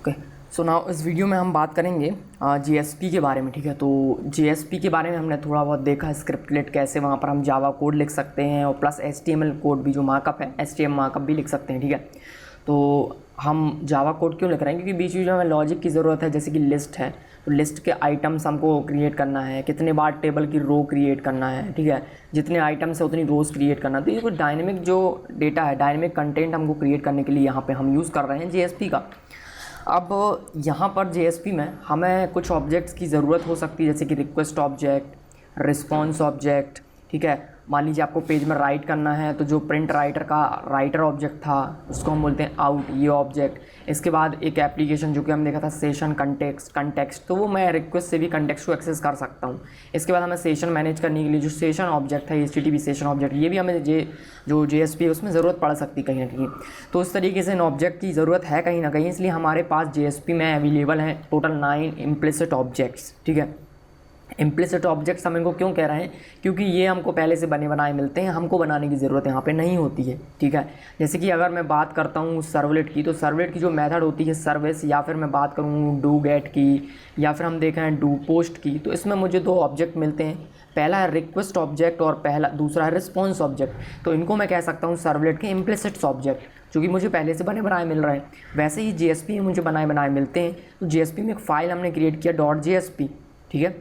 Okay. So now इस video में हम बात करेंगे JSP के बारे में, ठीक है। तो JSP के बारे में हमने थोड़ा बहुत देखा, स्क्रिप्टलेट कैसे वहाँ पर हम जावा कोड लिख सकते हैं और प्लस HTML कोड भी जो मार्कअप है HTML मार्कअप भी लिख सकते हैं, ठीक है। तो हम जावा कोड क्यों लिख रहे हैं? क्योंकि बीच बीच में हमें लॉजिक की ज़रूरत है। जैसे कि लिस्ट है तो लिस्ट के आइटम्स हमको क्रिएट करना है, कितने बार टेबल की रो क्रिएट करना है, ठीक है। जितने आइटम्स है उतनी रोज़ क्रिएट करना। तो ये कुछ डायनेमिक जो डेटा है, डायनेमिक कंटेंट हमको क्रिएट करने के लिए यहाँ पे हम यूज़ कर रहे हैं JSP का। अब यहाँ पर JSP में हमें कुछ ऑब्जेक्ट्स की ज़रूरत हो सकती है, जैसे कि रिक्वेस्ट ऑब्जेक्ट, रिस्पॉन्स ऑब्जेक्ट, ठीक है। मान लीजिए आपको पेज में राइट करना है तो जो प्रिंट राइटर का राइटर ऑब्जेक्ट था उसको हम बोलते हैं आउट, ये ऑब्जेक्ट। इसके बाद एक एप्लीकेशन जो कि हम देखा था सेशन कंटेक्स्ट, तो वो मैं रिक्वेस्ट से भी कंटेक्स्ट को एक्सेस कर सकता हूँ। इसके बाद हमें सेशन मैनेज करने के लिए जो सेशन ऑब्जेक्ट है HTTP सेशन ऑब्जेक्ट, ये भी हमें जो JSP है उसमें ज़रूरत पड़ सकती है कहीं ना कहीं। तो इस तरीके से इन ऑब्जेक्ट की ज़रूरत है कहीं ना कहीं, इसलिए हमारे पास JSP में अवेलेबल है टोटल 9 इम्प्लिसिट ऑब्जेक्ट्स, ठीक है। इम्प्लिसिट ऑब्जेक्ट्स हम इनको क्यों कह रहे हैं? क्योंकि ये हमको पहले से बने बनाए मिलते हैं, हमको बनाने की ज़रूरत यहाँ पे नहीं होती है, ठीक है। जैसे कि अगर मैं बात करता हूँ सर्वलेट की, तो सर्वलेट की जो मेथड होती है सर्विस, या फिर मैं बात करूँ डू गेट की, या फिर हम देखें डू पोस्ट की, तो इसमें मुझे दो ऑब्जेक्ट मिलते हैं। पहला है रिक्वेस्ट ऑब्जेक्ट और दूसरा है रिस्पॉन्स ऑब्जेक्ट। तो इनको मैं कह सकता हूँ सर्वलेट के इम्प्लिसिट ऑब्जेक्ट, जो कि मुझे पहले से बने बनाए मिल रहे हैं। वैसे ही JSP में मुझे बनाए बनाए मिलते हैं। तो JSP में एक फ़ाइल हमने क्रिएट किया .jsp, ठीक है।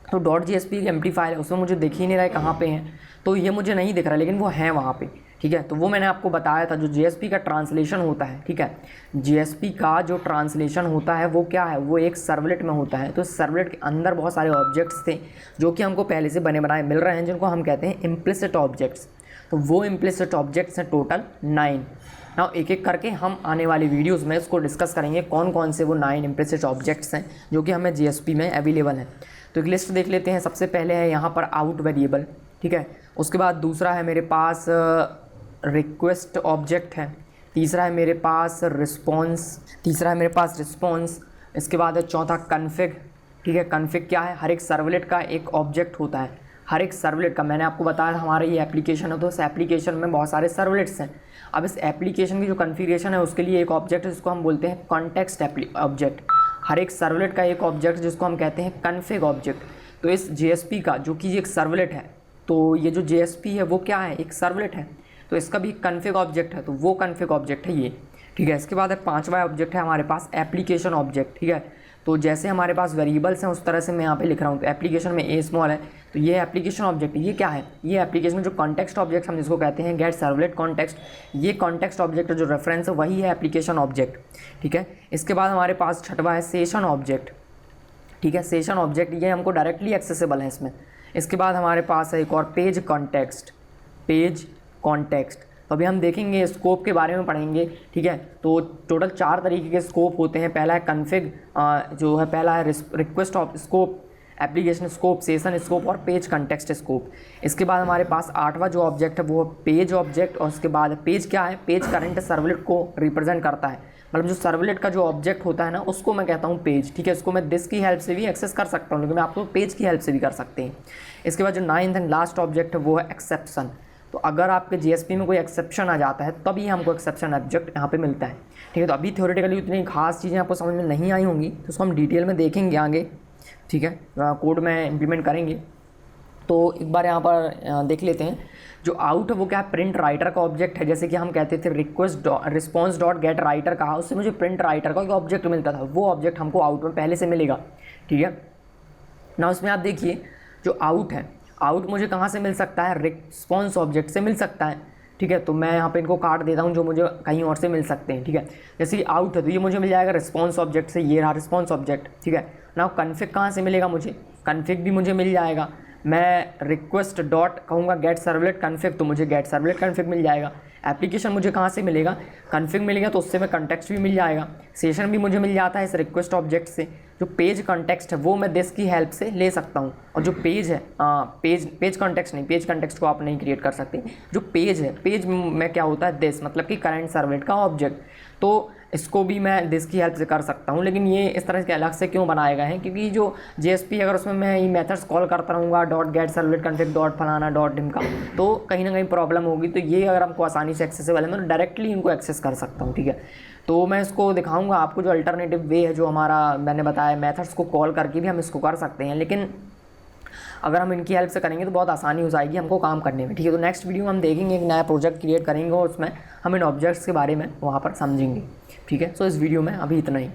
तो .jsp एक एम्प्टी फाइल है, उसमें मुझे दिख ही नहीं रहा है कहाँ पे है, तो ये मुझे नहीं दिख रहा, लेकिन वो है वहाँ पे, ठीक है। तो वो मैंने आपको बताया था, जो JSP का ट्रांसलेशन होता है, ठीक है। JSP का जो ट्रांसलेशन होता है वो क्या है? वो एक सर्वलेट में होता है। तो सर्वलेट के अंदर बहुत सारे ऑब्जेक्ट्स थे जो कि हमको पहले से बने बनाए मिल रहे हैं, जिनको हम कहते हैं इम्प्लिसिट ऑब्जेक्ट्स। तो वो इम्प्लिसिट ऑब्जेक्ट्स हैं टोटल 9। नाउ एक एक करके हम आने वाली वीडियोज़ में इसको डिस्कस करेंगे, कौन कौन से वो 9 इम्प्लिसिट ऑब्जेक्ट्स हैं जो कि हमें JSP में अवेलेबल हैं। तो एक लिस्ट देख लेते हैं। सबसे पहले है यहाँ पर आउट वेरिएबल, ठीक है। उसके बाद दूसरा है मेरे पास रिक्वेस्ट ऑब्जेक्ट है। तीसरा है मेरे पास रिस्पॉन्स। इसके बाद है चौथा कन्फिग, ठीक है। कन्फिग क्या है? हर एक सर्वलेट का एक ऑब्जेक्ट होता है, हर एक सर्वलेट का। मैंने आपको बताया हमारा ये एप्लीकेशन है, तो इस एप्लीकेशन में बहुत सारे सर्वलेट्स हैं। अब इस एप्लीकेशन की जो कॉन्फ़िगरेशन है उसके लिए एक ऑब्जेक्ट है जिसको हम बोलते हैं कॉन्टेक्स्ट ऑब्जेक्ट। हर एक सर्वलेट का एक ऑब्जेक्ट जिसको हम कहते हैं कन्फिग ऑब्जेक्ट। तो इस JSP का जो कि एक सर्वलेट है, तो ये जो JSP है वो क्या है? एक सर्वलेट है, तो इसका भी कन्फिग ऑब्जेक्ट है, तो वो कन्फिग ऑब्जेक्ट है ये, ठीक है। इसके बाद है पांचवा ऑब्जेक्ट है हमारे पास एप्लीकेशन ऑब्जेक्ट, ठीक है। तो जैसे हमारे पास वेरिएबल्स हैं उस तरह से मैं यहाँ पे लिख रहा हूँ। तो एप्लीकेशन में A स्मॉल है, तो ये एप्लीकेशन ऑब्जेक्ट, ये क्या है? ये एप्लीकेशन में जो कॉन्टेक्स्ट ऑब्जेक्ट हम जिसको कहते हैं गेट सर्वलेट कॉन्टेक्स्ट, ये कॉन्टेक्स्ट ऑब्जेक्ट जो रेफरेंस है वही है एप्लीकेशन ऑब्जेक्ट, ठीक है। इसके बाद हमारे पास छठवा है सेशन ऑब्जेक्ट, ठीक है। सेशन ऑब्जेक्ट ये हमको डायरेक्टली एक्सेसिबल है इसमें। इसके बाद हमारे पास है एक और पेज कॉन्टेक्स्ट। तो अभी हम देखेंगे स्कोप के बारे में पढ़ेंगे, ठीक है। तो टोटल 4 तरीके के स्कोप होते हैं। पहला है कन्फिग, जो है पहला है request of scope, application scope, session scope और पेज कंटेक्स्ट स्कोप। इसके बाद हमारे पास 8वां जो ऑब्जेक्ट है वो पेज ऑब्जेक्ट। और उसके बाद पेज क्या है? पेज करंट सर्वलेट को रिप्रेजेंट करता है, मतलब जो सर्वलेट का जो ऑब्जेक्ट होता है ना उसको मैं कहता हूँ पेज, ठीक है। इसको मैं दिस की हेल्प से भी एक्सेस कर सकता हूँ, लेकिन मैं आपको पेज की हेल्प से भी कर सकते हैं। इसके बाद जो 9th एंड लास्ट ऑब्जेक्ट है वो है एक्सेप्शन। तो अगर आपके JSP में कोई एक्सेप्शन आ जाता है तभी हमको एक्सेप्शन ऑब्जेक्ट यहाँ पे मिलता है, ठीक है। तो अभी थ्योरेटिकली उतनी खास चीज़ें आपको समझ में नहीं आई होंगी, तो उसको हम डिटेल में देखेंगे आगे, ठीक है। कोड में इम्प्लीमेंट करेंगे। तो एक बार यहाँ पर देख लेते हैं। जो आउट है वो क्या है? प्रिंट राइटर का ऑब्जेक्ट है। जैसे कि हम कहते थे रिस्पॉन्स डॉट गेट राइटर कहा, उससे मुझे प्रिंट राइटर का एक ऑब्जेक्ट मिलता था, वो ऑब्जेक्ट हमको आउट में पहले से मिलेगा, ठीक है ना। उसमें आप देखिए जो आउट है, आउट मुझे कहाँ से मिल सकता है? रिस्पॉन्स ऑब्जेक्ट से मिल सकता है, ठीक है। तो मैं यहाँ पे इनको काट देता हूँ जो मुझे कहीं और से मिल सकते हैं, ठीक है। जैसे कि आउट है तो ये मुझे मिल जाएगा रिस्पॉन्स ऑब्जेक्ट से, ये रहा रिस्पॉन्स ऑब्जेक्ट, ठीक है ना। कन्फिग कहाँ से मिलेगा मुझे? कन्फिग भी मुझे मिल जाएगा। मैं रिक्वेस्ट डॉट कहूँगा गेट सर्वलेट कन्फिग, तो मुझे गेट सर्वलेट कन्फिग मिल जाएगा। एप्लीकेशन मुझे कहाँ से मिलेगा? कन्फिग मिलेगा, तो उससे मैं कंटेक्स्ट भी मिल जाएगा। सेशन भी मुझे मिल जाता है इस रिक्वेस्ट ऑब्जेक्ट से। जो पेज कॉन्टेक्स्ट है वो मैं दिस की हेल्प से ले सकता हूँ। और जो पेज है, पेज कॉन्टेक्स्ट नहीं, पेज कॉन्टेक्स्ट को आप नहीं क्रिएट कर सकते। जो पेज है, पेज में क्या होता है? दिस, मतलब कि करंट सर्वलेट का ऑब्जेक्ट। तो इसको भी मैं दिस की हेल्प से कर सकता हूँ। लेकिन ये इस तरह के अलग से क्यों बनाए गए हैं, क्योंकि जो JSP अगर उसमें मैं ये मेथड्स कॉल करता रहूँगा dot gate servlet config dot फलाना डॉट ढिमका, तो कहीं ना कहीं प्रॉब्लम होगी। तो ये अगर हमको आसानी से एक्सेसिबल है, मैं डायरेक्टली इनको एक्सेस कर सकता हूँ, ठीक है। तो मैं इसको दिखाऊंगा आपको जो अल्टरनेटिव वे है, जो हमारा मैंने बताया मेथड्स को कॉल करके भी हम इसको कर सकते हैं, लेकिन अगर हम इनकी हेल्प से करेंगे तो बहुत आसानी हो जाएगी हमको काम करने में, ठीक है। तो नेक्स्ट वीडियो में हम देखेंगे, एक नया प्रोजेक्ट क्रिएट करेंगे और उसमें हम इन ऑब्जेक्ट्स के बारे में वहाँ पर समझेंगे, ठीक है। सो इस वीडियो में अभी इतना ही।